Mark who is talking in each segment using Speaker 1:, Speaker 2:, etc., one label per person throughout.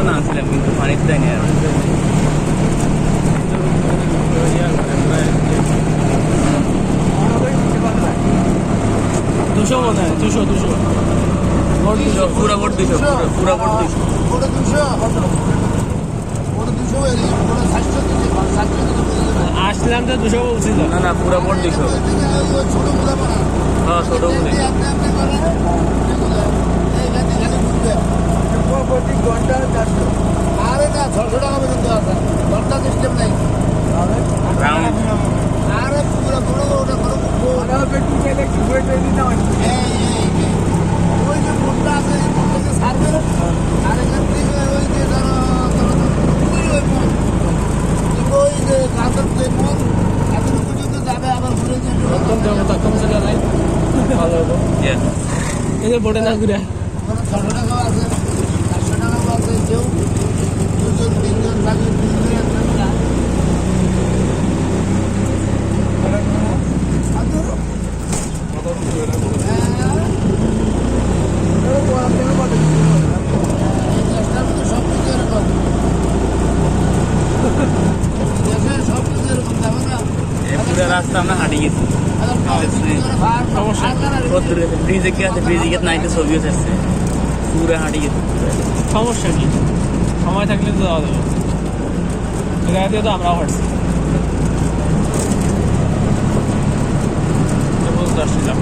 Speaker 1: না ছিলাম কিন্তু পানিতে যায়নি আর 200 মনে হয় 200 পুরা বোট 200 পুরা বোট 200 আসলাম তো 200 বলছিল না না পুরা বোট 200 হ্যাঁ ছোট বলে প্রতি ঘন্টা 400 আরে না 600 টাকা পর্যন্ত আছে ঘন্টা সিস্টেম নাই রাউন্ড আরে পুরো পুরো ওটা পুরো ওটা পেট্রোল তেলে কি হয়ে যায় না ওই যে মোটটা আছে মোটটা সার্ভে আর এখান থেকে ওই যে ধরো ওই যে কাঁচের যে মোট এত পর্যন্ত যাবে আবার ঘুরে যাবে কম যাবে কম চলে নাই ভালো হবে এই যে বোটে না ঘুরে 600 টাকা আছে 400 টাকা আছে কেউ দুজন তিনজন থাকে রাস্তা আমরা হাঁটি গেছি ব্রিজে কি আছে ব্রিজে গিয়ে নাইতে ছবি আসছে পুরো হাঁটি গেছি সমস্যা কি সময় থাকলে তো যাওয়া যাবে এখানে দিয়ে তো আমরাও হাঁটছি বুঝতে আসছিলাম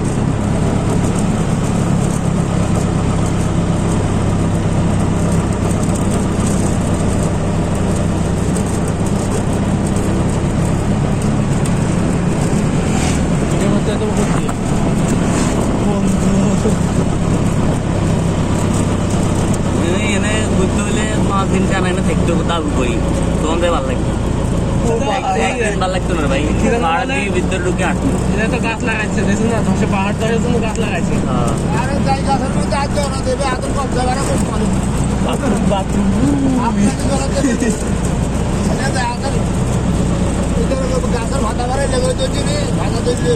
Speaker 1: এনে ঘুরতে হলে 5 দিন টানা এনে থাকতে হতো তাও করি তোমাদের ভালো লাগতো একদিন ভালো লাগতো না ভাই পাহাড় দিয়ে ভিতরে ঢুকে হাঁটতো এটা তো গাছ লাগাচ্ছে দেখুন না ধসে পাহাড় ধরার জন্য গাছ লাগাচ্ছে আরে যাই গাছের মধ্যে আজ না দেবে আদর কম জায়গা খুব ভালো বাথরুম গাছের ভাতা বাড়াই লেগে তো ভাতা তৈরি